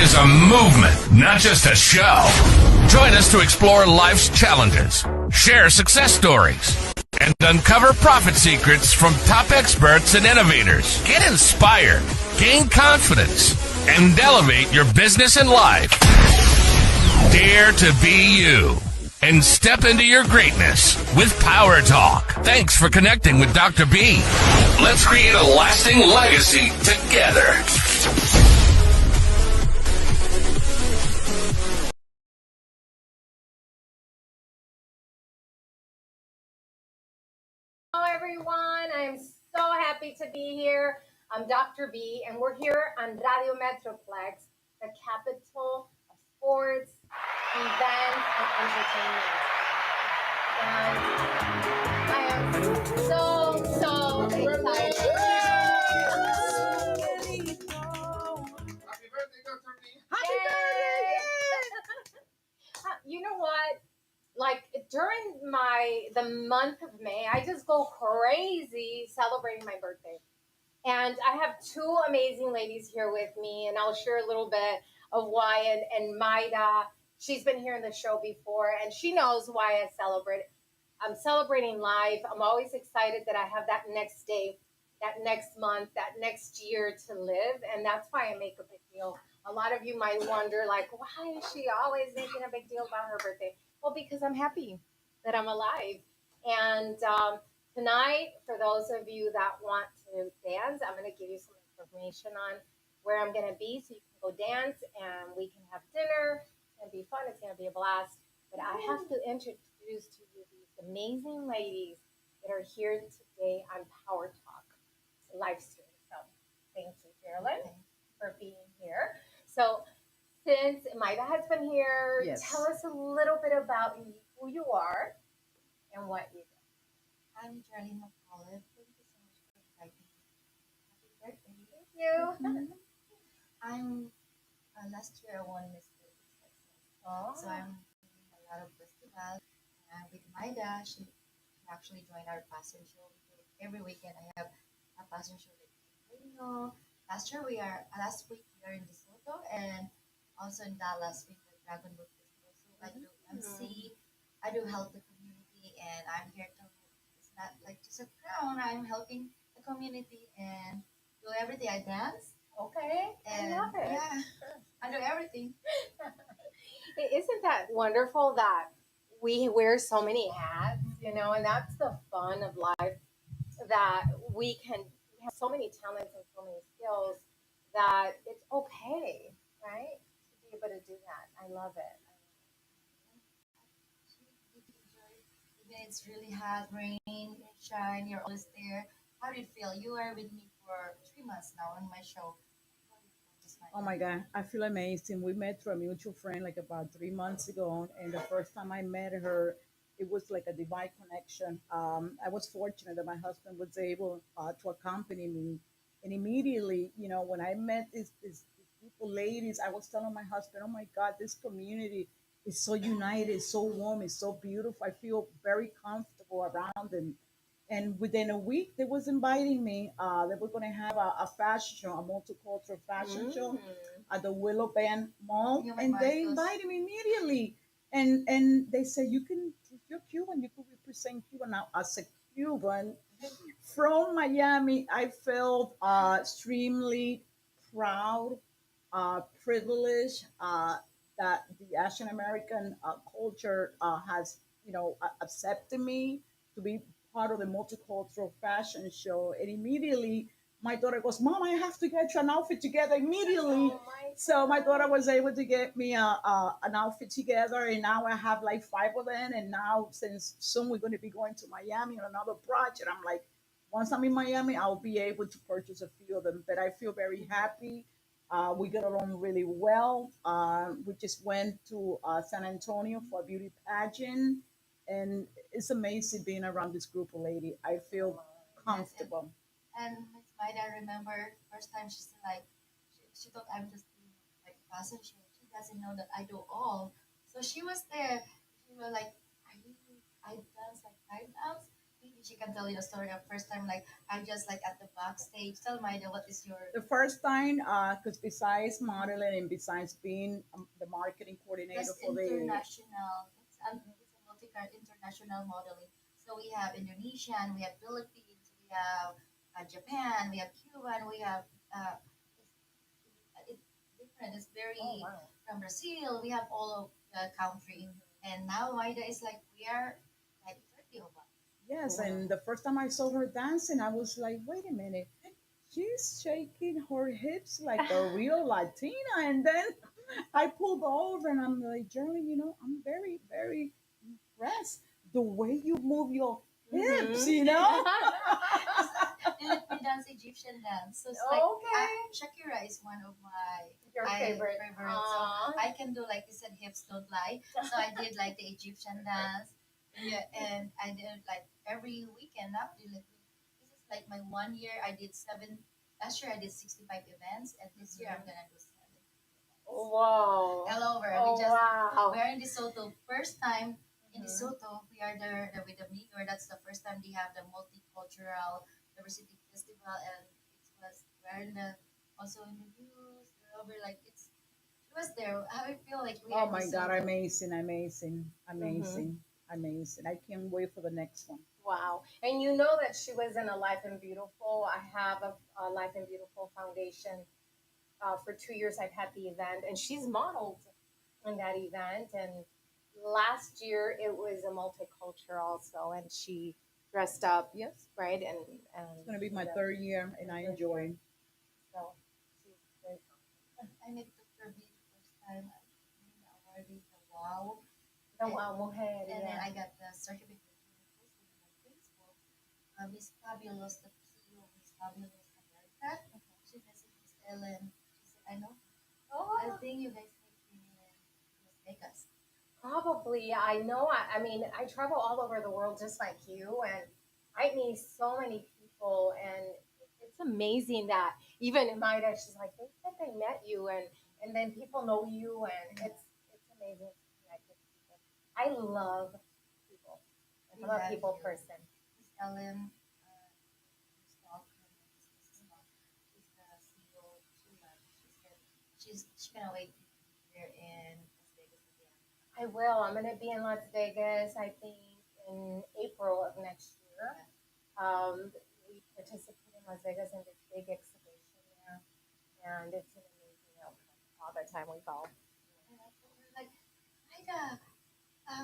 is a movement, not just a show. Join us to explore life's challenges, share success stories, and uncover profit secrets from top experts and innovators. Get inspired, gain confidence, and elevate your business and life. Dare to be you and step into your greatness with Powertalk. Thanks for connecting with Dr. B. Let's create a lasting legacy together. Hello everyone, I'm so happy to be here. I'm Dr. B and we're here on Radio Metroplex, the capital of sports, events, and entertainment. And I am so excited. Happy birthday, Dr. B. Happy birthday! You know what? Like during the month of May, I just go crazy celebrating my birthday. And I have two amazing ladies here with me, and I'll share a little bit of why. And MAYDA, she's been here in the show before, and she knows why I celebrate. I'm celebrating life. I'm always excited that I have that next day, that next month, that next year to live, and that's why I make a big deal. A lot of you might wonder, like, why is she always making a big deal about her birthday? Well, because I'm happy that I'm alive. And tonight, for those of you that want to dance, I'm going to give you some information on where I'm going to be so you can go dance and we can have dinner and be fun. It's going to be a blast. But I have to introduce to you these amazing ladies that are here today on Power Talk. It's a live stream. So thank you, JERLYN, for being here. So since MAYDA has been here, Yes. Tell us a little bit about who you are and what you do. I'm JERLYN. Thank you so much for inviting me. Happy birthday. Thank you. I'm last year I won Miss Texas. So I'm doing a lot of festivals. And with MAYDA, she actually joined our fashion show. Every weekend I have a fashion show with Reno. Last week we are in DeSoto and also in Dallas with the Dragon Boat Festival. So I do MC, I do help the community, and I'm here to, it's not like just a crown, I'm helping the community and do everything. I dance. Okay, And I love it. yeah, I do everything. Isn't that wonderful that we wear so many hats, and that's the fun of life, that we have so many talents and so many skills that it's okay, right, to be able to do that. I love it. Even it's really hot, rain, shine, you're always there. How do you feel? You are with me for 3 months now on my show. How do you feel? Just Oh my God, I feel amazing. We met through a mutual friend like about 3 months ago, and the first time I met her, it was like a divine connection. I was fortunate that my husband was able to accompany me, and immediately, when I met these people, ladies, I was telling my husband, "Oh my God, this community is so united, so warm, it's so beautiful. I feel very comfortable around them." And within a week, they was inviting me. They were going to have a fashion show, a multicultural fashion show at the Willow Bend Mall, You my and they Marcos. invited me immediately. And they said, if you're Cuban, you could represent Cuba. Now, as a Cuban from Miami, I felt extremely proud, privileged that the Asian American culture has, accepted me to be part of the multicultural fashion show. And immediately, my daughter goes, "Mom, I have to get you an outfit together immediately." Oh my So my daughter was able to get me an outfit together, and now I have like 5 of them. And now, since soon we're going to be going to Miami on another project, I'm like, once I'm in Miami, I'll be able to purchase a few of them. But I feel very happy. We get along really well. We just went to San Antonio for a beauty pageant, and it's amazing being around this group of ladies. I feel comfortable. And Miss Maida, I remember first time she said like she thought I'm just doing like fashion show. She doesn't know that I do all. So she was there. She was like, I dance like 5 dance. maybe she can tell you a story of first time. Like I just like at the backstage. Tell Maida, what is your The first time, because besides modeling and besides being the marketing coordinator that's for the, international? It's a international modeling. So we have Indonesian, we have Philippines, we have Japan, we have Cuban, we have it's different. It's very Oh wow. from Brazil. We have all of the country, and now Maida is like we are like 30 of us. yes, Wow. and the first time I saw her dancing, I was like, wait a minute, she's shaking her hips like a real Latina. And then I pulled over and I'm like, Jerlyn, I'm very, very impressed the way you move your hips, Philippine dance, Egyptian dance. So it's like Okay. Shakira is one of my Your favorite. So Aw. I can do like you said, hips don't lie. So I did like the Egyptian dance, yeah, and I did like every weekend. Now this is like my 1 year. I did seven. Last year I did 65 events, and this year I'm gonna do 7 Whoa. all over. Oh wow. We're in DeSoto. First time in Mhm. DeSoto, we are there with the mayor. That's the first time they have the multicultural diversity festival, and it was we're in the also in the news. We're over like it was there. How I feel like we Oh are in my God, DeSoto. amazing, amazing, Mhm. amazing, amazing. I can't wait for the next one. Wow. And you know that she was in a Life and Beautiful. I have a Life and Beautiful foundation. For 2 years, I've had the event, and she's modeled in that event. And last year, it was a multicultural also, and she dressed up, yes, right? It's gonna be my the- third year, and I third year. enjoy. So she's very I met Dr. B the first time. I won the award with the Wow, the wow mujer, and then yeah. I got the certificate. And I posted in my Facebook. Miss Fabulous, the CEO of Miss Fabulous America. She messaged Miss Ellen. She said, I know. I Oh, think you guys make me in Las Vegas. probably. I know. I mean, I travel all over the world just like you, and I meet so many people, and it's amazing that even in Maida, she's like, they said they met you, and then people know you, and it's amazing to connect with people. I love people. We I'm a love people you. person. Miss Ellen, Miss Talk, Miss Talk, she's the CEO. She loves. She said she cannot wait to be here in Las Vegas again. I will. I'm going to be in Las Vegas, I think, in April of next year. We participate in Las Vegas in this big exhibition there, and it's an amazing outcome all the time we go. And I told her like, Ida,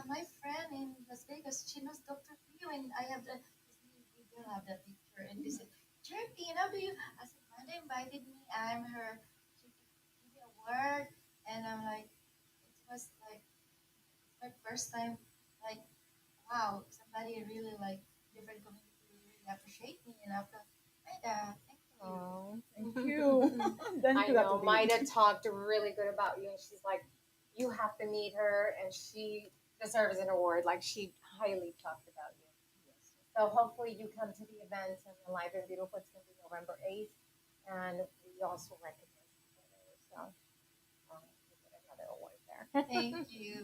my friend in Las Vegas, she knows Dr. Pio, and I have we will have the picture. And they said, Jerry, how do you? I said, Manda invited me. I'm her. She gave me a word, and I'm like, it was like my first time, like, wow, somebody really like different community really appreciate me, and I felt, Ida, thank you. Oh, Thank you. Thank I you, know. Dr. B. Maida talked really good about you, and she's like, you have to meet her, and she deserves an award. Like, she highly talked about you. So hopefully you come to the event and the Live and Beautiful. It's going to be November 8th, and we also recognize each other. So you get another award there. Thank you.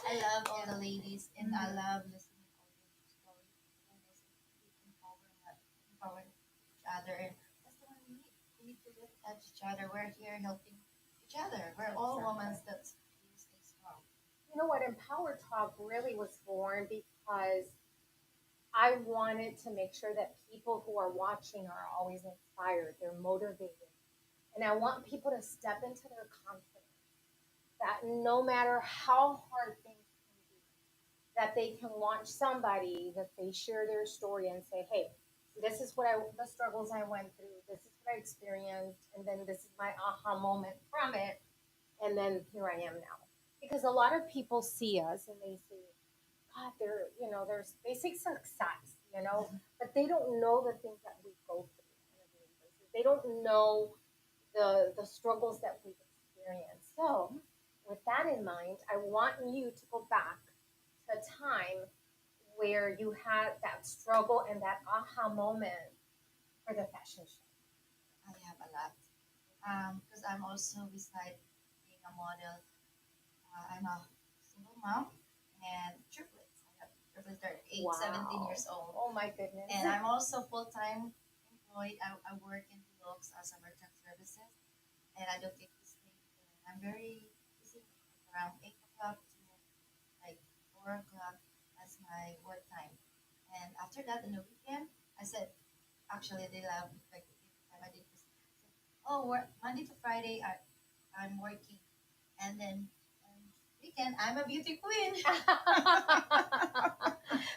I love all the ladies, and I love listening all your stories. And I said, we empower each other, and that's the one we need. We need to lift up each other. We're here helping each other. We're all women that need to stay strong. You know what? Empower Talk really was born because I wanted to make sure that people who are watching are always inspired, they're motivated. And I want people to step into their confidence that no matter how hard things can be, that they can watch somebody, that they share their story and say, hey, this is the struggles I went through, this is what I experienced, and then this is my aha moment from it, and then here I am now. Because a lot of people see us and they say, God, there's basic success, but they don't know the things that we go through on a daily basis. They don't know the struggles that we've experienced. So, with that in mind, I want you to go back to a time where you had that struggle and that aha moment for the fashion show. I have a lot. Because I'm also, beside being a model, I'm a single mom and triplets. I have because they're 8, Wow. 17 years old. Oh my goodness. And I'm also full-time employed. I work in Philips as a merchant services, and I don't get to sleep. And I'm very busy around 8 o'clock to like 4 o'clock as my work time. And after that, in the weekend, I said, actually, they love like the time I did this. Oh, Monday to Friday, I'm working, and then weekend I'm a beauty queen.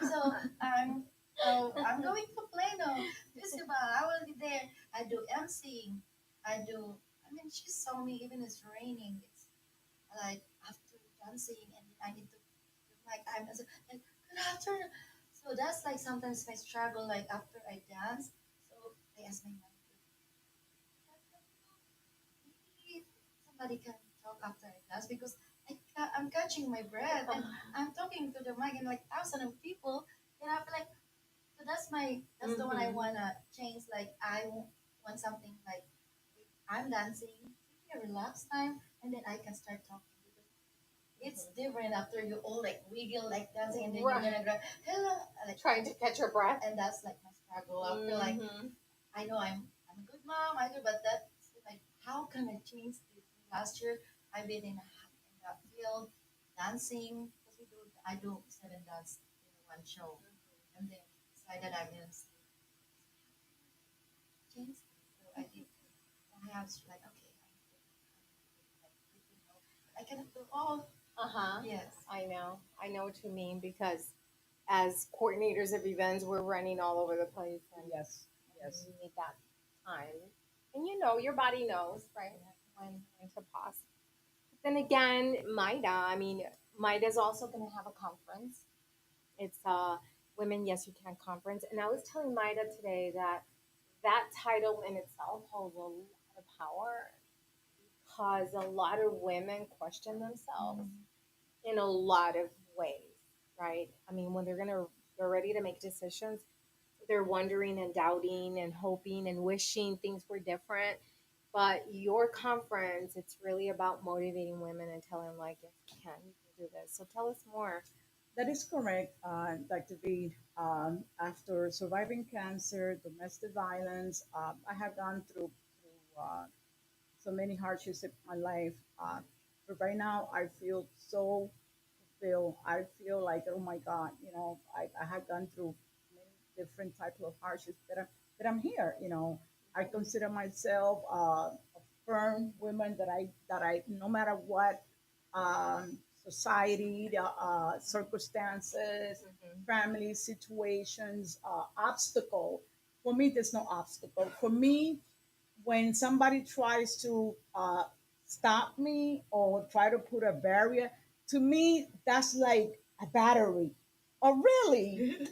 So I'm I'm going to Plano festival. I will be there. I do emceeing. I do. I mean, she saw me even it's raining. It's like after dancing, and I need to like I'm like good afternoon. So that's like sometimes my struggle. Like after I dance, so I ask my mom, maybe somebody can talk after I dance because I'm catching my breath and I'm talking to the mic and like thousands of people, and I feel like so that's the one I wanna change. Like want something like I'm dancing, give me a relaxed time, and then I can start talking because it's different after you all like wiggle like dancing and then you're gonna go hello like Trying to catch your breath. and that's like my struggle. I feel like I know I'm a good mom, I do, but that's like how can I change this? Last year I've been in the field dancing because I do 7 dance in one show, and then decided I'm gonna change. So I did. I have like okay, I cannot do all. Uh-huh. Yes. I know what you mean because as coordinators of events, we're running all over the place, and Yes, yes. you need that time. And you know, your body knows, right? When to pause. Then again, MAYDA, I mean, MAYDA is also going to have a conference. It's Women Yes You Can conference. And I was telling MAYDA today that that title in itself holds a lot of power because a lot of women question themselves in a lot of ways, right? I mean, when they're ready to make decisions, they're wondering and doubting and hoping and wishing things were different. But your conference, it's really about motivating women and telling like, yes, you can do this. So tell us more. That is correct, Dr. B. After surviving cancer, domestic violence, I have gone through so many hardships in my life. But right now, I feel so fulfilled. I feel like, oh my God, I have gone through many different types of hardships that I'm here. I consider myself a firm woman that I no matter what society, the circumstances, family situations, obstacle. For me, there's no obstacle. For me, when somebody tries to stop me or try to put a barrier, to me, that's like a battery. Oh, really?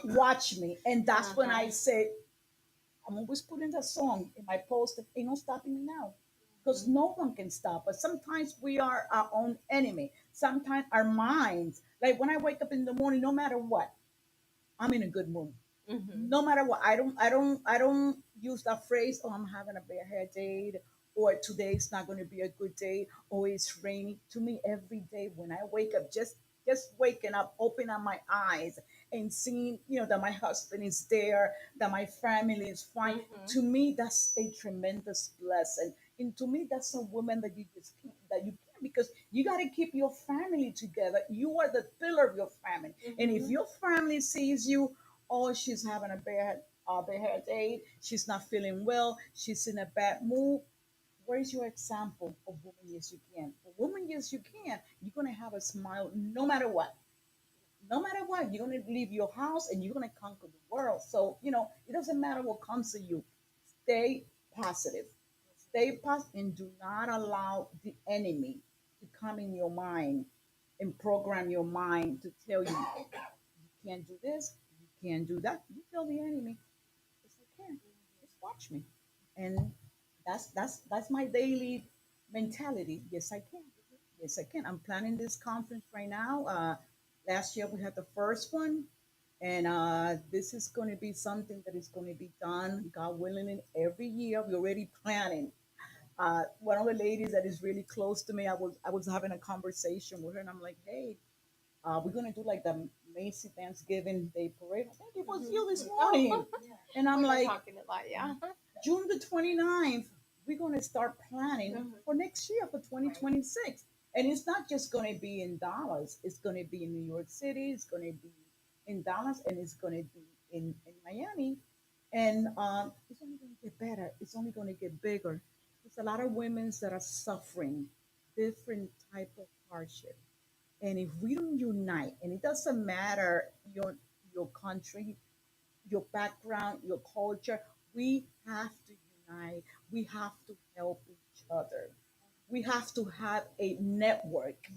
Watch me. And that's when I say, I'm always putting the song in my post, ain't no stopping me now. Because no one can stop us. Sometimes we are our own enemy. Sometimes our minds, like when I wake up in the morning, no matter what, I'm in a good mood. No matter what, I don't use that phrase, oh, I'm having a bad hair day, or today's not going to be a good day, or it's raining. To me, every day when I wake up, just waking up, opening up my eyes and seeing, that my husband is there, that my family is fine. To me, that's a tremendous blessing. And to me, that's a woman that you can't, because you got to keep your family together. You are the pillar of your family. And if your family sees you, oh, she's having a bad day, she's not feeling well, she's in a bad mood. Where's your example of woman yes you can? For woman yes you can, you're gonna have a smile no matter what. No matter what, you're gonna leave your house and you're gonna conquer the world. So it doesn't matter what comes to you. Stay positive. Stay positive and do not allow the enemy to come in your mind and program your mind to tell you can't do this, you can't do that. You tell the enemy, yes, I can. Just watch me. And that's my daily mentality. Yes, I can. Yes, I can. I'm planning this conference right now. Last year we had the first one, and this is going to be something that is going to be done, God willing, every year. We're already planning. One of the ladies that is really close to me, I was having a conversation with her, and I'm like, hey, we're gonna do like the Macy Thanksgiving Day Parade. I think it was you this Mhm. morning. Yeah. And I'm We were like, talking a lot, yeah. June the 29th, we're going to start planning Mhm. for next year, for 2026. And it's not just going to be in Dallas, it's going to be in New York City, it's going to be in Dallas, and it's going to be in Miami. And it's only going to get better, it's only going to get bigger. There's a lot of women that are suffering different type of hardship. And if we don't unite, and it doesn't matter your country, your background, your culture. We have to unite. We have to help each other. We have to have a network,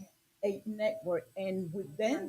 and within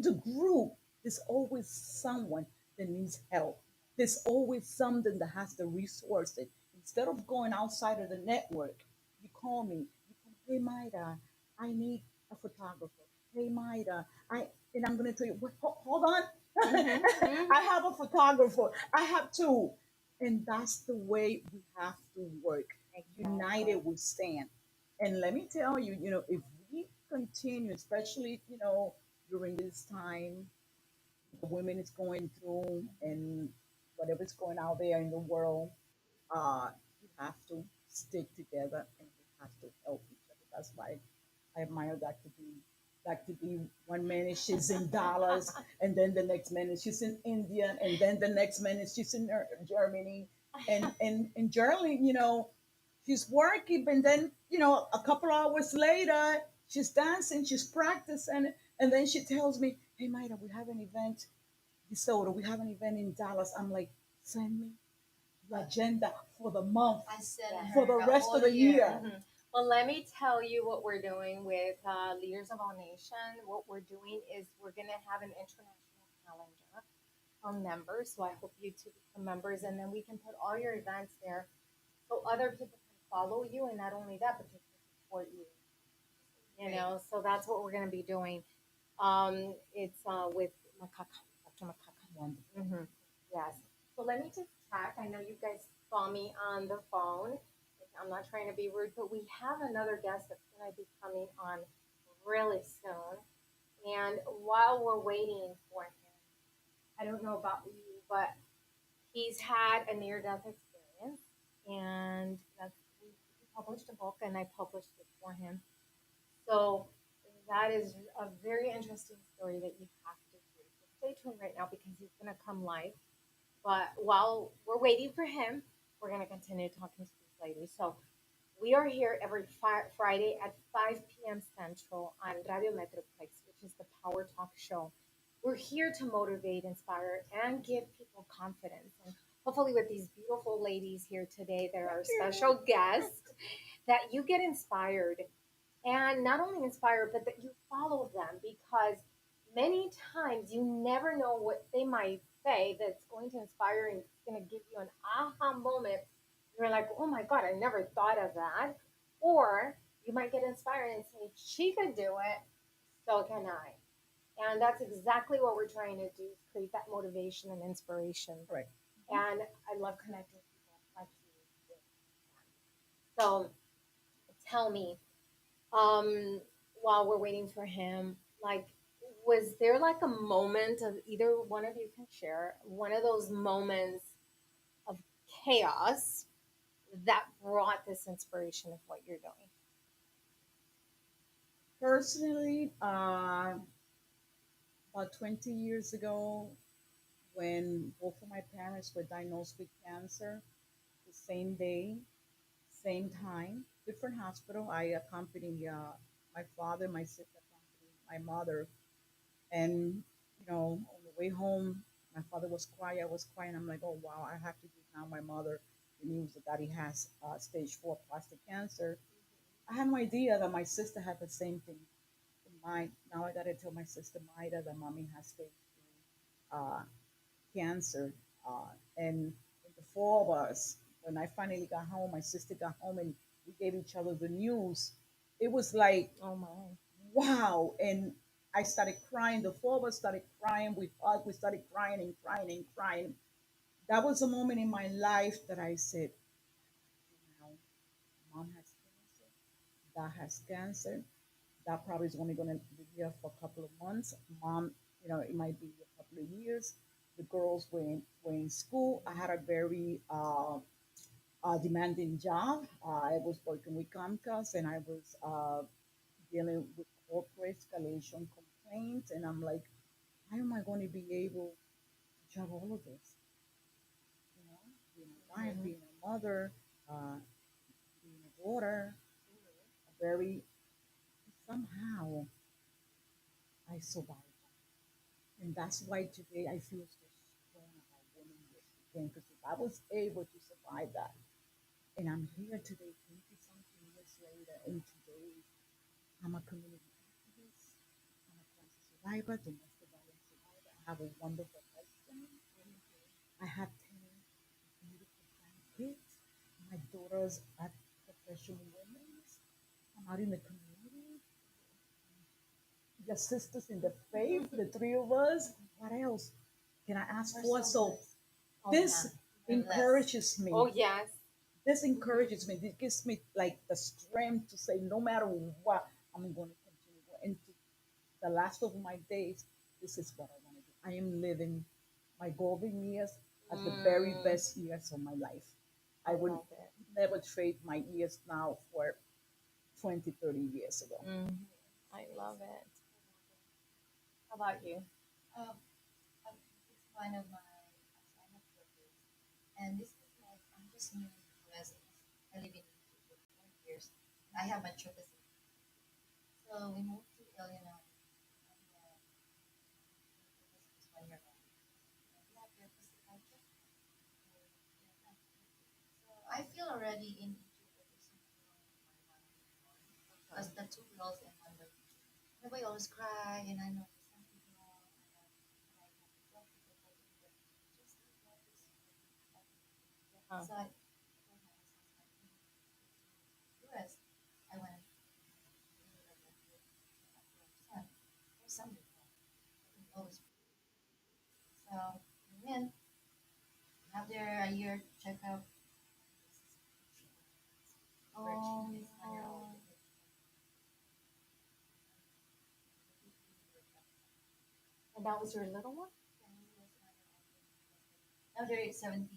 the group, there's always someone that needs help. There's always something that has the resources. Instead of going outside of the network, you call me. You come, hey Maida, I need a photographer. Hey Maida, and I'm gonna tell you, hold on. Mhm. Mhm. I have a photographer. I have two. And that's the way we have to work. Exactly. United we stand. And let me tell you, if we continue, especially, during this time the women is going through and whatever's going out there in the world, we have to stick together and we have to help each other. That's why I admire Dr. B. Dr. B, one minute she's in Dallas, and then the next minute she's in India, and then the next minute she's in Germany. And JERLYN, she's working, and then, a couple hours later, she's dancing, she's practicing, and then she tells me, hey, Maida, we have an event DeSoto, we have an event in Dallas. I'm like, send me the agenda for the month, I sent Yeah. for her the a rest of whole the year. Mhm. Well, let me tell you what we're doing with Leaders of All Nation. What we're doing is we're going to have an international calendar for members. So I hope you two become members, and then we can put all your events there so other people can follow you, and not only that, but they can support you. So that's what we're going to be doing. It's with Makaka, Dr. Makaka. Wonderful. Yes. So let me just check. I know you guys saw me on the phone. I'm not trying to be rude, but we have another guest that's going to be coming on really soon. And while we're waiting for him, I don't know about you, but he's had a near-death experience, and he published a book, and I published it for him. So that is a very interesting story that you have to hear. So stay tuned right now because he's going to come live. But while we're waiting for him, we're going to continue talking to these ladies. So we are here every Friday at 5 p.m. Central on Radio Metroplex, which is the Power Talk show. We're here to motivate, inspire, and give people confidence. And hopefully, with these beautiful ladies here today, that are our special guests, that you get inspired, and not only inspired, but that you follow them, because many times you never know what they might say that's going to inspire and it's going to give you an aha moment. You're like, oh my God, I never thought of that. Or you might get inspired and say, she could do it, so can I. And that's exactly what we're trying to do, is create that motivation and inspiration. Right. And I love connecting people like you. So tell me, um, while we're waiting for him, like, was there like a moment of, either one of you can share one of those moments of chaos that brought this inspiration of what you're doing? Personally, about 20 years ago, when both of my parents were diagnosed with cancer, the same day, same time, different hospital, I accompanied my father, my sister accompanied my mother. And, on the way home, my father was crying, I was crying. I'm like, oh, wow, I have to give now my mother the news that he has stage 4 prostate cancer. I had no idea that my sister had the same thing. Now I gotta tell my sister Maida that mommy has stage 3 cancer. And the four of us, when I finally got home, my sister got home, and we gave each other the news. It was like, Oh my. wow. And I started crying. The four of us started crying. We hugged. We started crying and crying and crying. That was a moment in my life that I said, now, mom has cancer, dad has cancer, That probably is only going to be here for a couple of months. Mom, it might be a couple of years. The girls were in school. I had a very demanding job. I was working with Comcast and I was dealing with corporate escalation complaints. And I'm like, how am I going to be able to juggle all of this? Being a wife, Mhm. being a mother, uh, being a daughter, a very somehow I survived. And that's why today I feel so strong about women again. Because if I was able to survive that, and I'm here today, 20 something years later, and today I'm a community activist, I'm a cancer survivor, domestic violence survivor. I have a wonderful husband. I have 10 beautiful grandkids. My daughters are professional women. I'm out in the community. The sisters in the faith, the three of us. What else can I ask We're for? so So blessed. Oh yeah. this We're blessed. encourages me. Oh yes. This encourages me. This gives me like the strength to say, no matter what, I'm going to continue. Into the last of my days, this is what I want to do. I am living my golden years as the very Mm, best years of my life. I I would love it. never trade my years now for 20, 30 years ago. I love it. How about you? Um, it's one of my sign of purpose. And this is like, I'm just new in the US. I live in Egypt for 4 years. I have my trip. So we moved to Illinois. And this is 1 year old. And we have your physical trip. So I feel already in Egypt that there's something wrong with my one. Because the two girls and one boy. Everybody always cry, and I know there's something wrong. And I have to talk to people, but just like this. Uh, So I told my husband, US. I went to like after son. There's something wrong. I can always. So we went after a year checkup. oh, Virgin is 1 year old. and that was your little one? Now they're 17.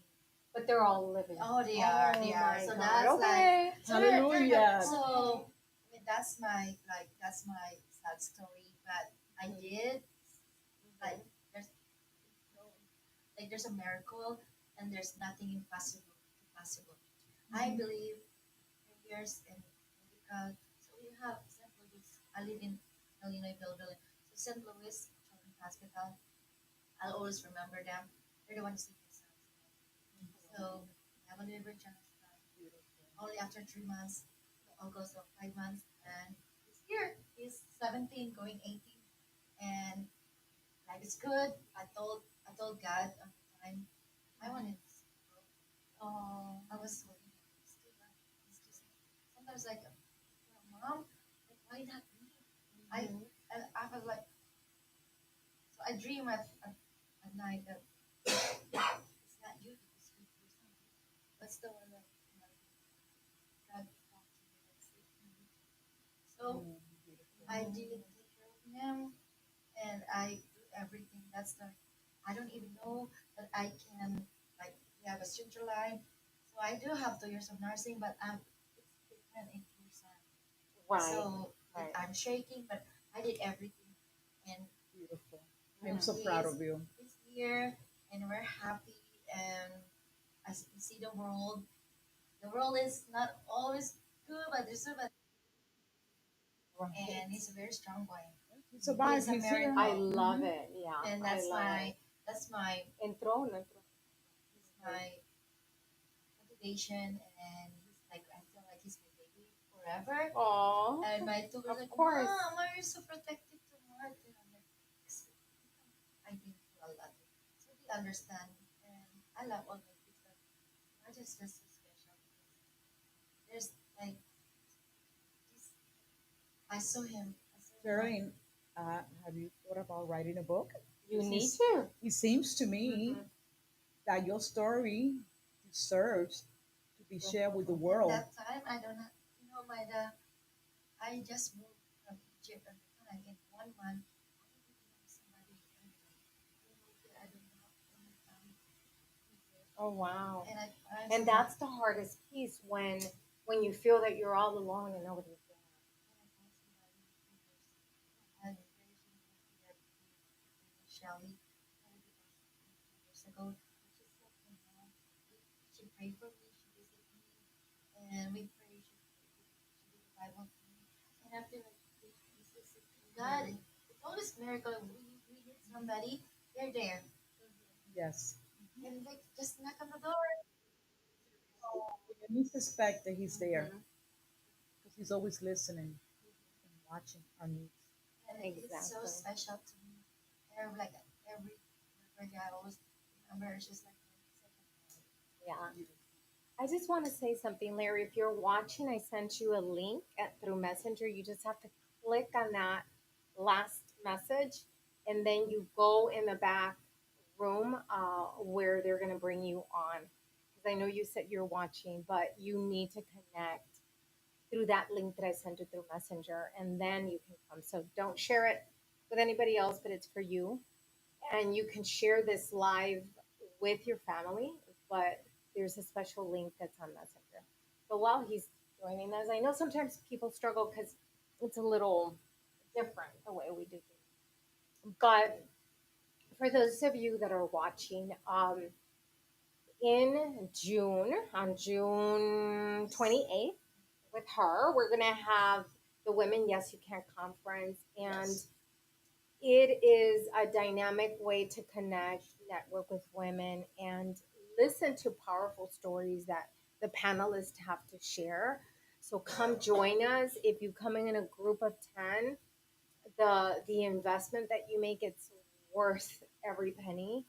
But they're all living. Oh, they are. They Oh are. my So God. that's like. Okay. So they're good. Hallelujah. So I mean, that's my sad story. But I did like there's no like there's a miracle and there's nothing impossible. Impossible. I believe prayers and medical. So we have St. Louis. I live in Illinois, Belleville. So St. Louis Children's Hospital. I'll always remember them. They're the ones who saved my son. So I have a liver transplant. Only after 3 months, August of 5 months, and this year he's 17, going 18, and life is good. I told God at the time I wanted to grow. Oh. I was holding him. It's just sometimes like, mom, like, why not me? I Mhm. I was like, so I dream at night that it's not you because you're something. What's the one that God talked to me and saved me? So I did take care of him and I do everything. That's the I don't even know that I can like we have a suture line. So I do have 2 years of nursing, but it's different in person. Right. So Right. I'm shaking, but I did everything, and Beautiful. I'm so he proud is of you. he's here, and we're happy, and as you see the world. The world is not always good, but there's a but and he's a very strong boy. He He survived. is a He's here. I miracle, love it. Yeah. and I love it. that's my Entrona. he's my motivation, and he's like I feel like he's my baby forever. Oh. And my two girls Of like, course. Mom, why are you so protective to Martin? I'm like, "'Cause I've been through a lot, so they understand, and I love all my kids, but Martin's just so special. There's like this, I saw him. I saw him. Jerlyn, have you thought about writing a book? You This need is, to. it seems to me Mhm. that your story deserves to be shared with the At world. that time, I don't know, my the I just moved from in 1 month, I don't really have somebody I don't have any family. Oh wow. And I find And that's the hardest piece when you feel that you're all alone and nobody's there. and I found somebody who Shelly, 2 years ago. She said, she prayed for me, she visited me, and we prayed. She did the Bible for me. And after like this is God, it's always miracle. We need somebody, they're there. Yes. And like just knock on the door. You need to suspect that he's there Mhm. because he's always listening and watching our needs. And it's so Exactly. special to me. Like every birthday, I always remember. It's just like Yeah. I just want to say something, Larry. If you're watching, I sent you a link through Messenger. You just have to click on that last message, and then you go in the back room where they're going to bring you on. Because I know you said you're watching, but you need to connect through that link that I sent you through Messenger, and then you can come. So don't share it with anybody else, but it's for you. And you can share this live with your family, but there's a special link that's on Messenger. But while he's joining us, I know sometimes people struggle because it's a little different the way we do things. But for those of you that are watching, in June, on June 28th, with her, we're going to have the Women Yes You Can conference. And it is a dynamic way to connect, network with women, and listen to powerful stories that the panelists have to share. So come join us. If you come in a group of 10, the investment that you make, it's worth every penny,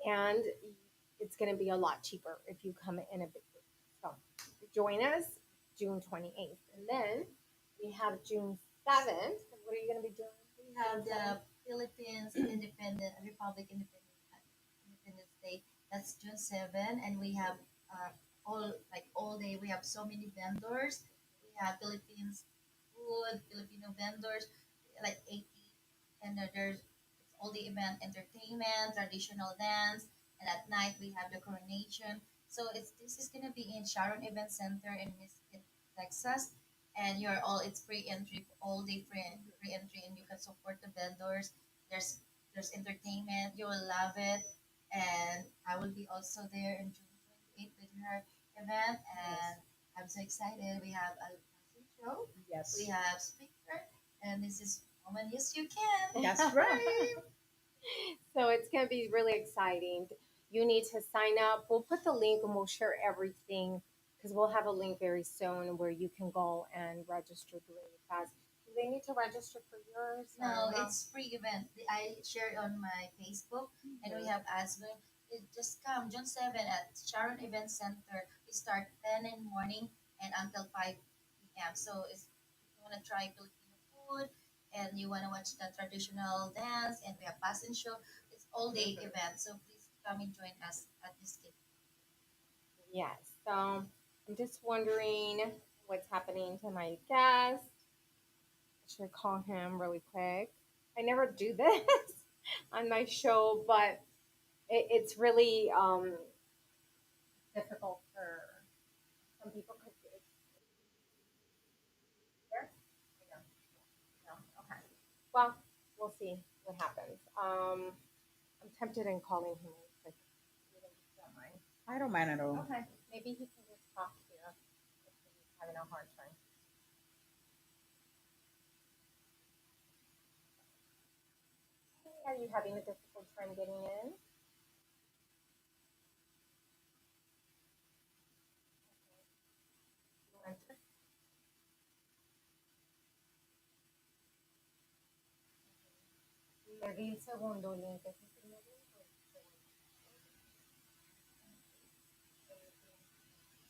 and it's going to be a lot cheaper if you come in a big group. So join us June 28th. And then we have June 7th. What are you going to be doing? we have the Philippines Independent Republic Independence Day. That's June 7, and we have all day. We have so many vendors. We have Philippines food, Filipino vendors, like 80, and there's it's all the event, entertainment, traditional dance, and at night we have the coronation. So this is gonna be in Sharon Event Center in Mesquite, Texas, and you're all it's free entry, all day free entry, and you can support the vendors. There's entertainment, you will love it, and I will be also there in June 28th with her event, and I'm so excited. We have a fashion show, we Yes. have speaker, and this is Woman Yes You Can. That's right. So it's going to be really exciting. You need to sign up. We'll put the link and we'll share everything because we'll have a link very soon where you can go and register really fast. Do they need to register for yours? No, it's free event. I share it on my Facebook, and we have ads going. Just come June 7 at Sharon Event Center. We start 10 in the morning and until 5 p.m. So if you want to try Filipino food and you want to watch the traditional dance and we have fashion show, it's all day event. So please come and join us at this day. Yes. So I'm just wondering what's happening to my guest. I should call him really quick. I never do this on my show, but it's really difficult for some people because it's there. No, no, okay. Well, we'll see what happens. I'm tempted in calling him really quick. You don't mind. I don't mind at all. Okay, maybe he can just talk here if he's having a hard time. Hey, are you having a difficult time getting in? You enter. Le di il secondo link. È il primo link o il secondo?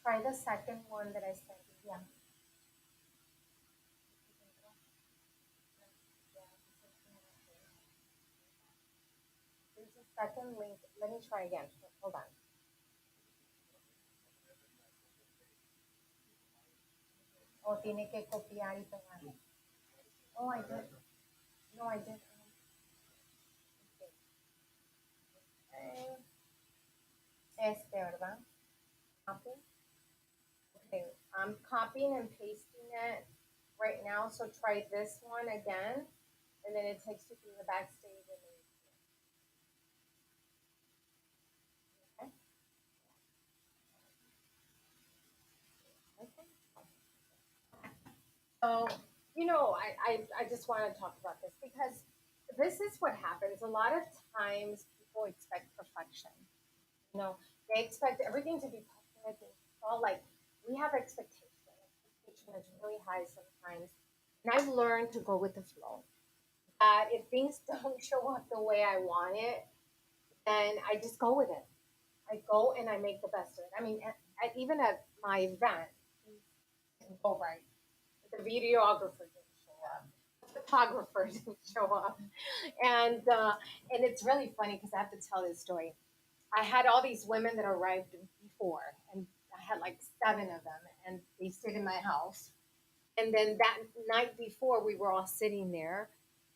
Try the second one that I sent you. Yeah. There's a second link. Let me try again. Hold on. O tiene que copiar y pegar. Oh, I did. No, I did. ¿Verdad? Copy. Okay, I'm copying and pasting it right now. So try this one again, and then it takes you through the backstage. And then, okay. Okay. So, I just want to talk about this because this is what happens. A lot of times people expect perfection. You know, they expect everything to be perfect. And all like we have expectation. Expectation is really high sometimes. And I've learned to go with the flow. That if things don't show up the way I want it, then I just go with it. I go and I make the best of it. I mean, even at my event, didn't go right. The videographer didn't show up. The photographer didn't show up, and it's really funny because I have to tell this story. I had all these women that arrived before, and I had like 7 of them, and they stayed in my house. And then that night before, we were all sitting there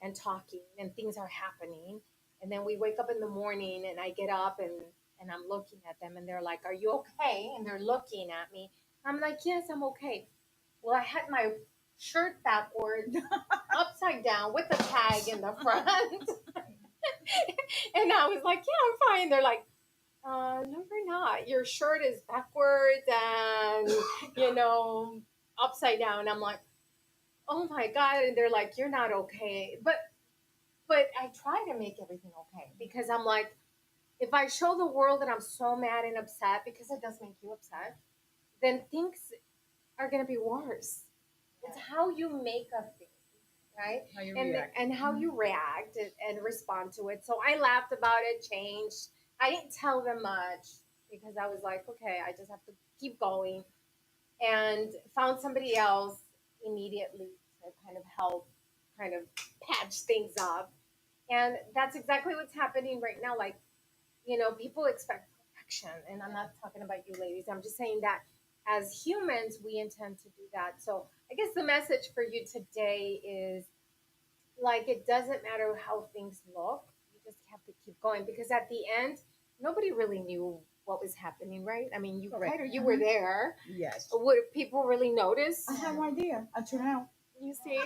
and talking, and things are happening. And then we wake up in the morning, and I get up and I'm looking at them, and they're like, "Are you okay?" And they're looking at me. I'm like, "Yes, I'm okay." Well, I had my shirt backward, upside down, with the tag in the front. And I was like, "Yeah, I'm fine." They're like, no, we're not. Your shirt is backwards and, you know, upside down." I'm like, "Oh my God." And they're like, "You're not okay." But I try to make everything okay because I'm like, if I show the world that I'm so mad and upset, because it does make you upset, then things are going to be worse. It's how you make a thing, right? How you and react. and how you react and respond to it. So I laughed about it, changed. I didn't tell them much because I was like, okay, I just have to keep going, and found somebody else immediately to kind of help, kind of patch things up. And that's exactly what's happening right now. Like, people expect perfection, and I'm not talking about you ladies. I'm just saying that as humans, we intend to do that. So I guess the message for you today is like it doesn't matter how things look. You just have to keep going because at the end, nobody really knew what was happening, right? I mean, you Correct. right, or you were there. Yes. Would people really notice? I have no idea until now. You see,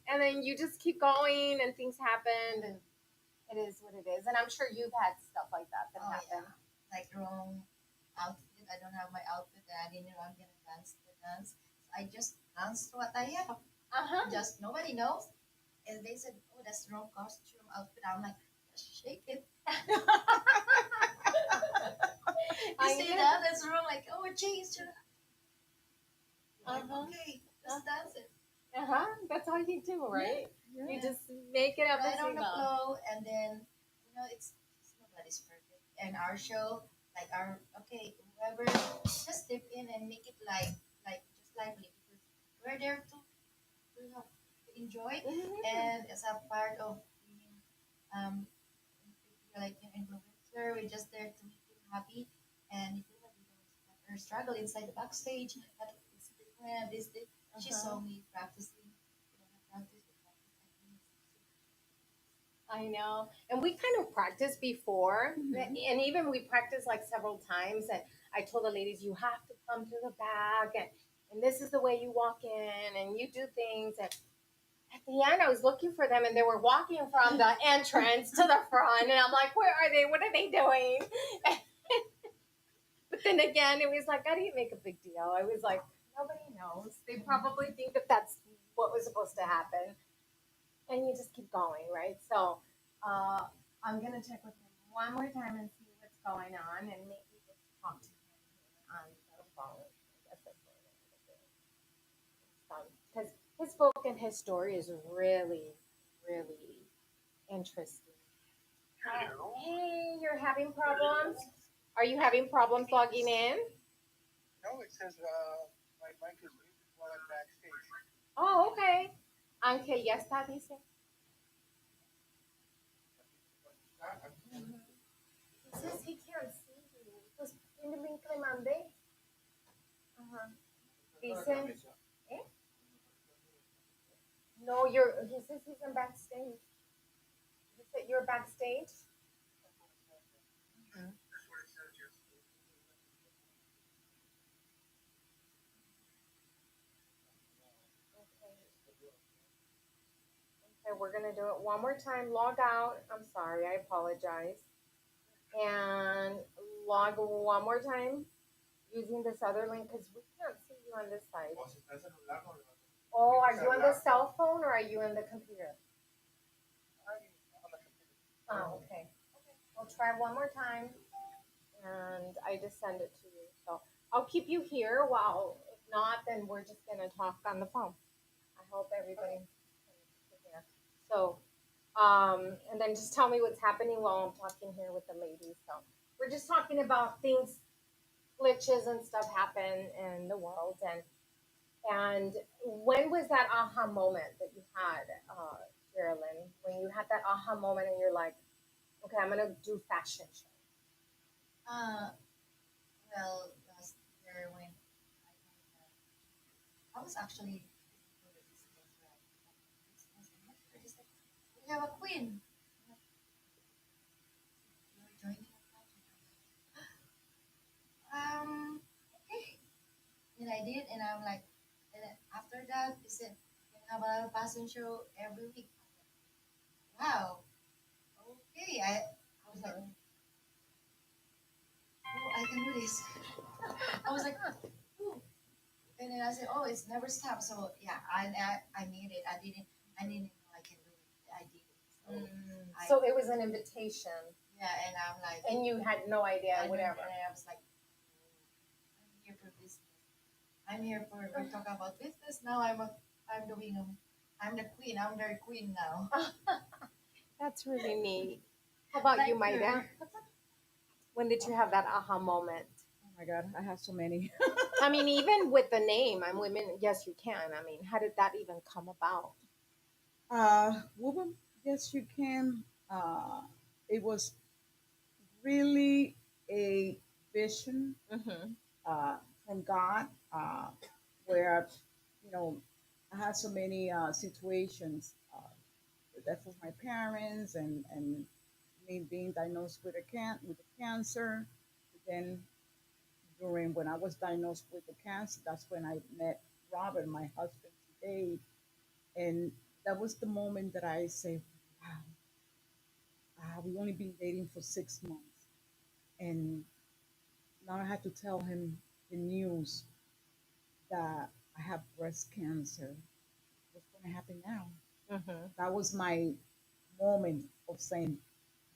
and then you just keep going, and things happen, and it is what it is. And I'm sure you've had stuff like that Oh, happen. yeah. Like wrong outfit. I don't have my outfit and I didn't know I'm gonna dance the dance. So I just danced what I have. Uh-huh. Just nobody knows. And they said, "Oh, that's the wrong costume outfit." I'm like, "Just shake it." You see that? That's wrong. Like, "Oh, change." Like, Uh-huh. okay, just dance it. That's all you do, right? Yeah. You just make it up Right as on you the go. flow, and then it's nobody's perfect. And our show, like our okay, whoever, just step in and make it just lively because we're there to enjoy, Mhm. and as a part of being um like an influencer, we're just there to make him happy. And if you have her struggle inside the backstage, that it's different. She saw me practicing. Practice. I know. And we kind of practiced before, Mhm. and even we practiced like several times. And I told the ladies, you have to come to the back, and this is the way you walk in, and you do things. And at the end, I was looking for them, and they were walking from the entrance to the front, and I'm like, where are they? What are they doing? But then again, it was like I didn't make a big deal. I was like, nobody knows. They probably think that that's what was supposed to happen, and you just keep going, right? So I'm gonna check with him one more time and see what's going on, and maybe just talk to him on the phone. I guess that's what I'm gonna do. Because his book and his story is really, really interesting. Hey, you're having problems? Are you having problems logging in? No, it says my mic is muted while I'm backstage. Oh, okay. Ángel ya está, dice. He says he can't see you. Pues tiene el link que le mandé. Ajá. Dice, ¿eh? No, he says he's in backstage. He said you're backstage? That's what it says, yes. Okay, we're gonna do it one more time. Log out. I'm sorry, I apologize. And log one more time using this other link because we can't see you on this side. O si está el celular, no le va a- Oh, are you on the cell phone or are you on the computer? Ay, on the computer. Oh, okay. I'll try one more time and I just send it to you. So I'll keep you here while, if not, then we're just gonna talk on the phone. I hope everybody can hear. So, and then just tell me what's happening while I'm talking here with the ladies. So we're just talking about things, glitches and stuff happen in the world. And when was that aha moment that you had, Jerlyn? When you had that aha moment and you're like, okay, I'm gonna do fashion show. Well, last year when I was actually we have a queen. You're joining a pageant. Okay. And I did, and I'm like, and then after that, they said, you can have a fashion show every week. Wow. Okay. I was like, oh, I can do this. I was like, ooh. And then I said, oh, it's never stopped. So yeah, I made it. I didn't know I can do it. I did it. So, So it was an invitation, yeah, and I'm like, and you had no idea, whatever. And I was like, I'm here for business. I'm here for we talk about business. Now I'm doing I'm the queen. I'm their queen now. That's really neat. How about you, Thank Mayda? When did you have that aha moment? Oh my God, I have so many. I mean, even with the name, I'm women. Yes, you can. I mean, how did that even come about? Woman, yes, you can. It was really a vision Mm-hmm. uh, from God, where you know I had so many situations, the death of my parents, and me being diagnosed with with a cancer. Then during when I was diagnosed with the cancer, that's when I met Robert, my husband today, and that was the moment that I say, wow, we've only been dating for 6 months, and now I had to tell him the news that I have breast cancer. What's going to happen now? Mm-hmm. That was my moment of saying,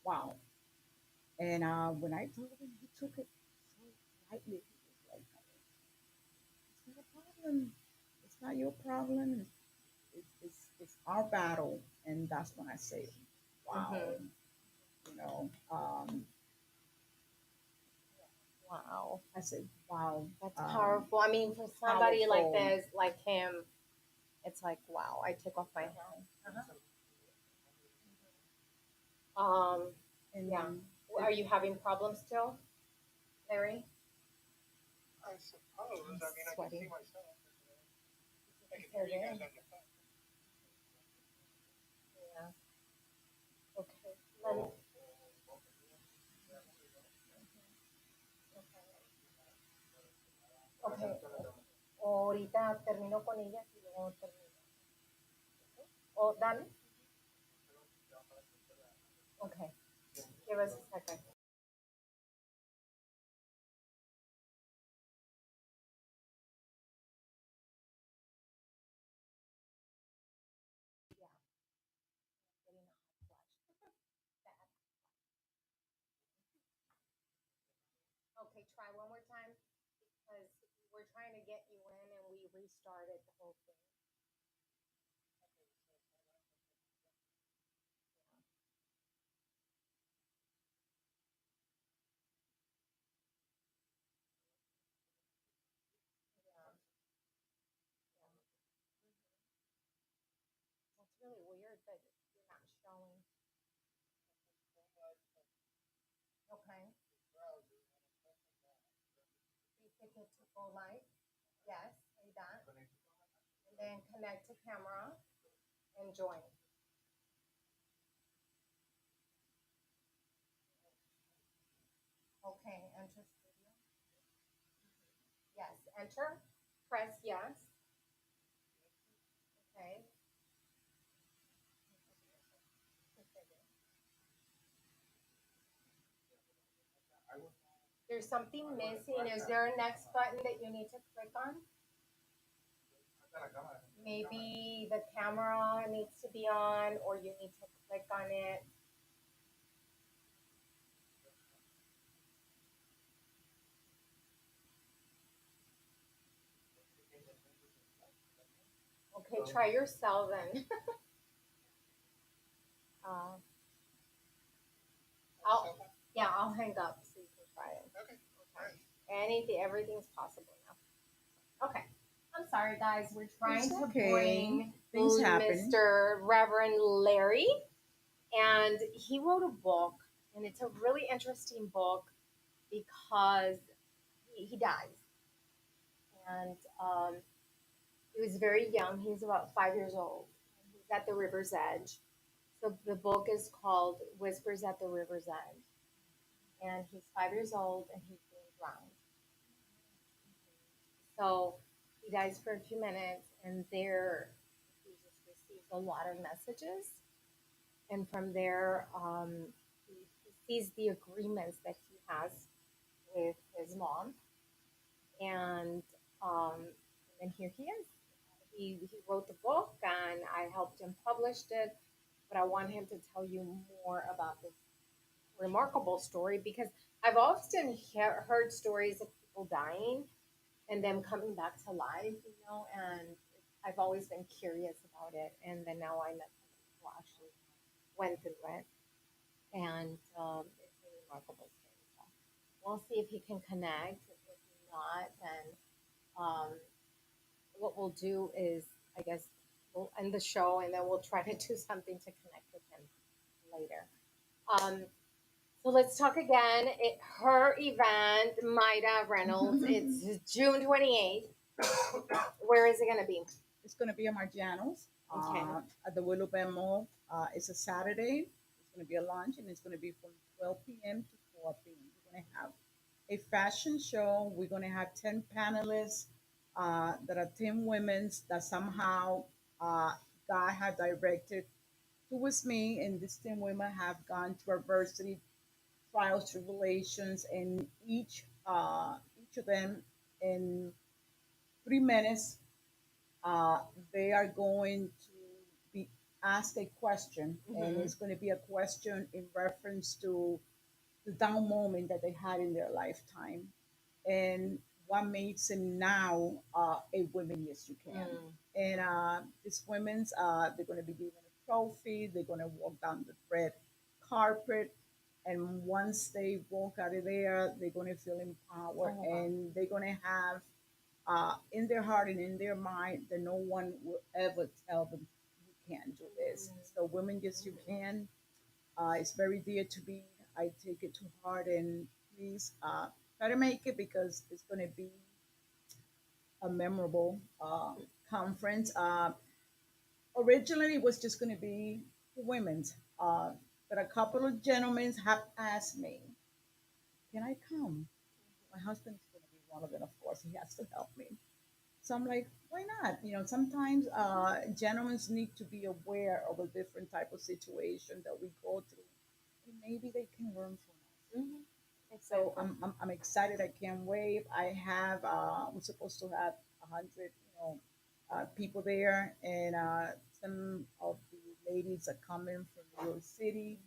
wow. And when I told him, he took it so lightly. He was like, it's not a problem. It's not your problem. It's our battle. And that's when I say, wow. Mm-hmm. You know, Wow, I say, wow. that's powerful. I mean, for somebody like this, like him, it's like, wow. I take off my hat. And Yeah. Are you having problems still, Larry? I suppose. I mean, I can Sweaty. see myself. I can Hair hear you there? guys on your phone. Yeah. Okay. Let- Okay. Ahorita termino con ella y luego termino. Oh, dale. Okay. Give us a second. Yeah. Getting a hot flash. Bad. Okay, try one more time because we're trying to get you in and we restarted the whole thing. Yeah. Yeah. That's really weird that you're not showing. Okay. You take it to full light. Yes, like that. And then connect to camera. and join. Okay, enter studio. Yes, enter. Press yes. Okay. There's something missing. Is there a next button that you need to click on? Maybe the camera needs to be on, or you need to click on it. Okay, try yourself then. uh, I'll hang up so you can try it. Okay. Nice. Anything, everything's possible now. Okay. I'm sorry, guys. We're trying It's to okay. bring Things happen. Mr. Reverend Larry, and he wrote a book, and it's a really interesting book because he dies, and he was very young. He's about 5 years old. He's at the river's edge. So the book is called Whispers at the River's Edge, and he's 5 years old, and he's being drowned. So he dies for a few minutes, and there he just receives a lot of messages. And from there, he sees the agreements that he has with his mom. And then here he is. He wrote the book, and I helped him publish it. But I want him to tell you more about this remarkable story because I've often heard stories of people dying and them coming back to life, and I've always been curious about it. And then now I met somebody who actually went through it, and it's a remarkable story. So we'll see if he can connect. If not, then what we'll do is, I guess, we'll end the show and then we'll try to do something to connect with him later. So let's talk again. Her event, MAYDA Reynolds, it's June 28th. Where is it going to be? It's going to be at Margiano's Okay. at the Willow Bend Mall. It's a Saturday. It's going to be a lunch, and it's going to be from 12 p.m. to 4 p.m. We're going to have a fashion show. We're going to have 10 panelists that are 10 women that somehow God had directed towards me, and these 10 women have gone through adversity, trials, tribulations, and each of them in 3 minutes uh, they are going to be asked a question, and Mm-hmm. it's going to be a question in reference to the down moment that they had in their lifetime and what makes them now a woman. Yes, you can. Mm. And these women's, they're going to be given a trophy. They're going to walk down the red carpet, and once they walk out of there, they're going to feel empowered, Oh, wow. and they're going to have in their heart and in their mind that no one will ever tell them you can't do this. So, women, yes, you can. It's very dear to me. I take it to heart, and please try to make it because it's going to be a memorable conference. Originally, it was just going to be for women's, but a couple of gentlemen have asked me, "Can I come?" My husband's going to be one of them, of course. He has to help me. So I'm like, why not? Sometimes gentlemen need to be aware of a different type of situation that we go through, and maybe they can learn from us. Mm-hmm. So Exactly. I'm excited. I can't wait. We're supposed to have 100, people there, and some of the ladies are coming from New York City.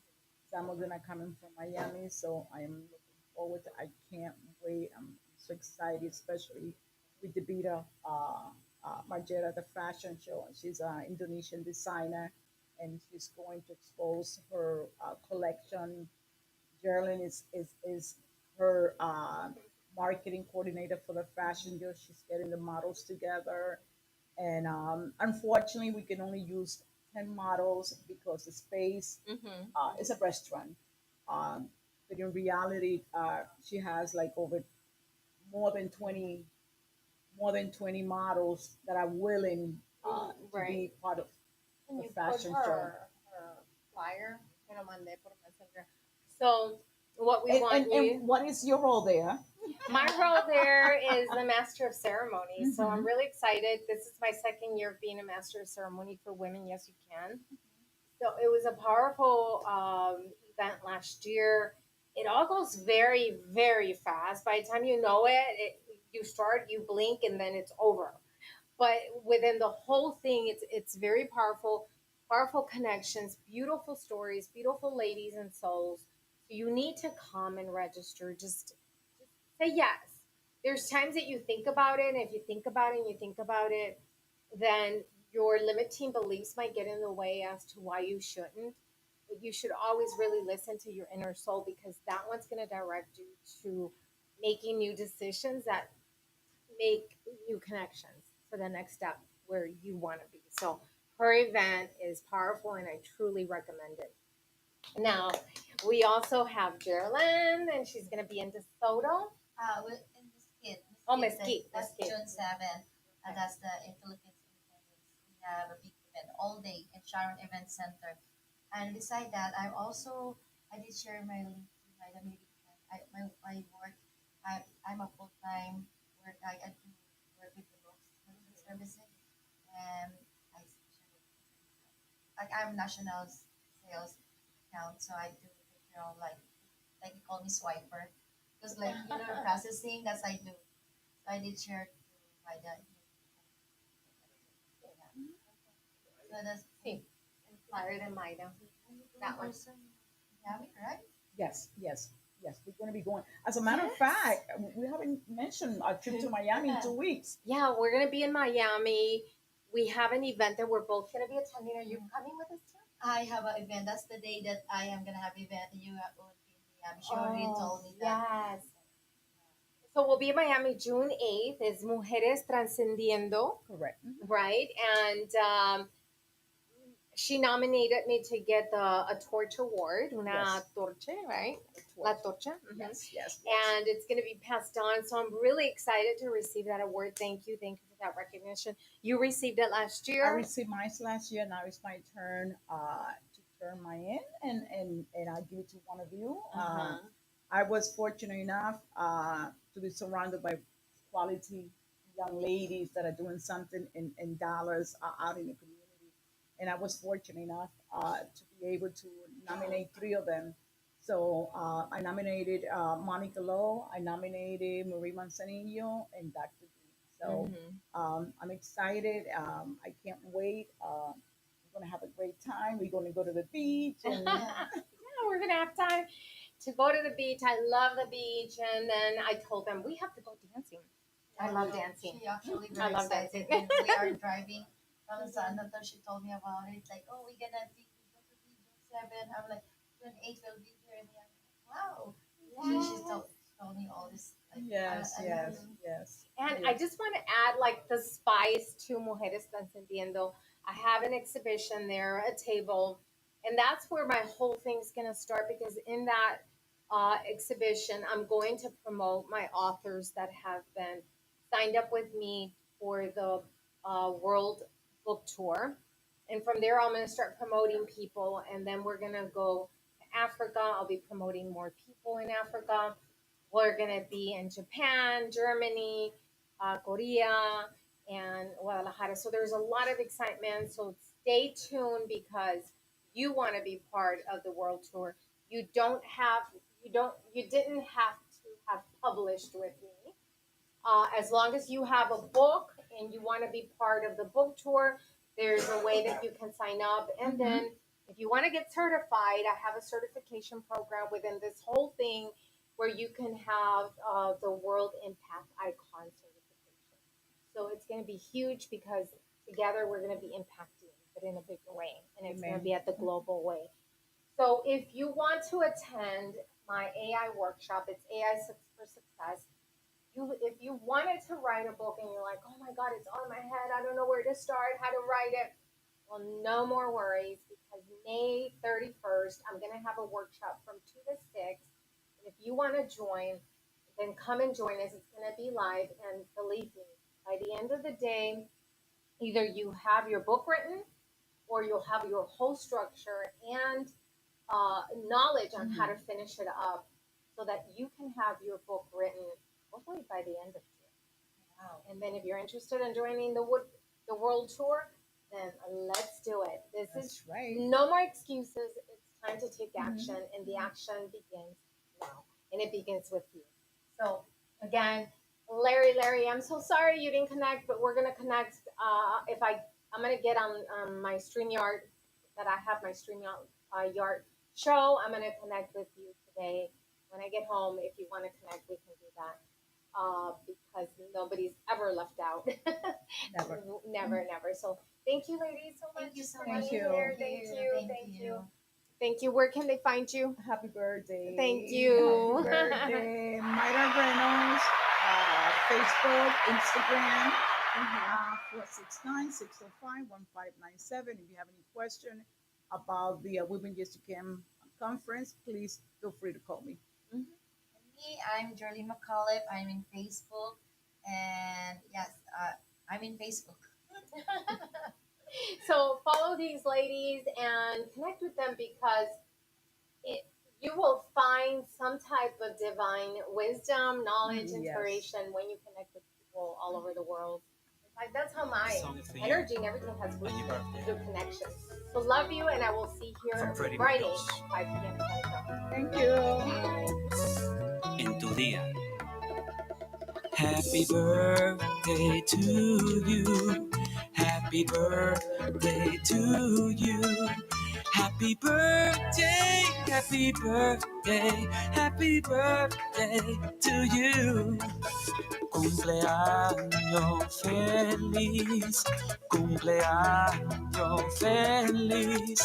Some of them are coming from Miami. So I am looking forward. I can't wait. I'm so excited, especially with the Beta Margera, the fashion show. She's an Indonesian designer, and she's going to expose her collection. JERLYN is her marketing coordinator for the fashion show. She's getting the models together, and unfortunately, we can only use 10 models because the space Mm-hmm. is a restaurant. Um, but in reality, she has like over more than 20 more than 20 models that are willing to Right. be part of Can The you put fashion show. her flyer? Que lo mandé por Messenger. So what we And, want and, you. and what is your role there? My role there is the master of ceremony. So I'm Mhm. really excited. This is my second year of being a master of ceremony for women. Yes, you can. So it was a powerful event last year. It all goes very, very fast. By the time you know it, you start, you blink, and then it's over. But within the whole thing, it's very powerful, powerful connections, beautiful stories, beautiful ladies and souls. So you need to come and register. Just say yes. There's times that you think about it, and if you think about it and you think about it, then your limiting beliefs might get in the way as to why you shouldn't. But you should always really listen to your inner soul because that one's going to direct you to making new decisions that make new connections for the next step where you want to be. So her event is powerful and I truly recommend it. Now, we also have JERLYN and she's going to be in DeSoto. In Mesquite. Oh, Mesquite. That's Mesquite. June 7th. That's the Philippines Independence. We have a big event all day in Sharon Event Center. And beside that, I did share my link to my maybe my work. I'm a full time work. I do work with the books services, and I like I'm national sales account, so I do like you call me swiper, because like processing that's I do. So I did share to my dad. Yeah. So that's Sí, flyer de Mayda. That one. Miami, correct? Yes, yes, yes. We're going to be going. As a matter of Yes. fact, we haven't mentioned our trip to Miami in 2 weeks. Yeah, we're going to be in Miami. We have an event that we're both going to be attending. Are you coming with us too? I have an event. That's the day that I am gonna have event. You will be in Miami. She already told me that. Yes. So we'll be in Miami June 8th. It's Mujeres Trascendiendo, Correct. right? And she nominated me to get a torch award, una Yes. torche, right? The La torch. torcha. Mhm. Yes, yes, yes. And it's going to be passed on. So I'm really excited to receive that award. Thank you. Thank you for that recognition. You received it last I year. received mine last year. Now it's my turn to turn mine in, and I'll give it to one of you. Uh-huh. I was fortunate enough to be surrounded by quality young ladies that are doing something in dollars out in the community. And I was fortunate enough to be able to nominate three of them. So I nominated Monica Lowe, I nominated Marie Manzanillo, and Dr. D. So Mhm. I'm excited. I can't wait. We're going to have a great time. We're going to go to the beach. And Yeah, we're gonna have time to go to the beach. I love the beach, and then I told them we have to go dancing. I love dancing. She actually I very love excited. dancing. When we are driving from San Antonio, she told me about it. Like, oh, we're gonna be go to be June 7. I'm like, June 8 will be here, and I'm like, wow. She told me all this. Like, yes, I yes, love yes. And I Yes. just want to add like the spice to Mujeres Trascendiendo. I have an exhibition there, a table, and that's where my whole thing's going to start because in that exhibition, I'm going to promote my authors that have been signed up with me for the World Book Tour. And from there, I'm going to start promoting people, and then we're going to go to Africa. I'll be promoting more people in Africa. We're going to be in Japan, Germany, Korea, and Guadalajara. So there's a lot of excitement. So stay tuned because you want to be part of the world tour. You didn't have to have published with me. As long as you have a book and you want to be part of the book tour, there's a way that you can sign up. And then if you want to get certified, I have a certification program within this whole thing where you can have the World Impact Icon certification. So it's going to be huge because together we're going to be impacting, but in a bigger way. And it's going to Amen. be at the global way. So if you want to attend my AI workshop, it's AI for Success. If you wanted to write a book and you're like, oh my God, it's all in my head. I don't know where to start, how to write it. Well, no more worries because May 31st, I'm going to have a workshop from 2 to 6. And if you want to join, then come and join us. It's going to be live. And believe me, by the end of the day, either you have your book written or where you'll have your whole structure and knowledge on how to finish it up so that you can have your book written hopefully by the end of June. Wow. And then if you're interested in joining the world tour, then let's do it. That's right. No more excuses. It's time to take action, and the action begins now, and it begins with you. So again, Larry, I'm so sorry you didn't connect, but we're gonna connect. I'm gonna get on my StreamYard that I have my StreamYard show. I'm gonna connect with you today when I get home. If you want to connect, we can do that. Because nobody's ever left out. Never. So thank you, ladies, so much. Thank you so for much. being here. Thank you. Where can they find you? Happy birthday. Thank you. Happy birthday. MAYDA Reynolds, Facebook, Instagram, 469-605-1597. If you have any question about the Women Just to Cam conference, please feel free to call me. Me, I'm JERLYN McAULIFFE. I'm in Facebook, and yes, I'm in Facebook. So follow these ladies and connect with them because you will find some type of divine wisdom, knowledge, inspiration when you connect with people all over the world. In fact, that's how my energy and everything has boosted through connection. So love you, and I will see you here Friday, 5 p.m. Thank you. En tu día. Happy birthday to you. Happy birthday to you. Happy birthday, happy birthday, happy birthday to you. Cumpleaños feliz, cumpleaños feliz,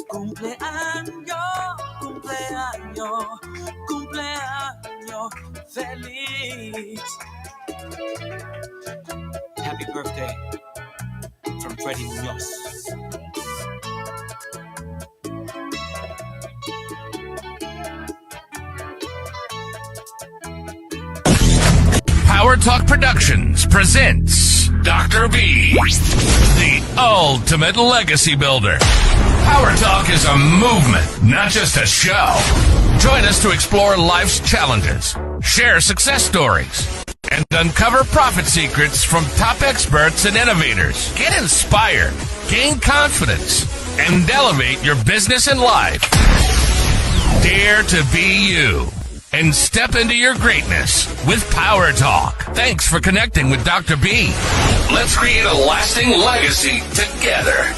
cumpleaños, cumpleaños, cumpleaños feliz. Happy birthday from Freddie Munoz. Powertalk Productions presents Dr. B, the ultimate legacy builder. Powertalk is a movement, not just a show. Join us to explore life's challenges, share success stories, and uncover profit secrets from top experts and innovators. Get inspired, gain confidence, and elevate your business and life. Dare to be you and step into your greatness with Powertalk. Thanks for connecting with Dr. B. Let's create a lasting legacy together.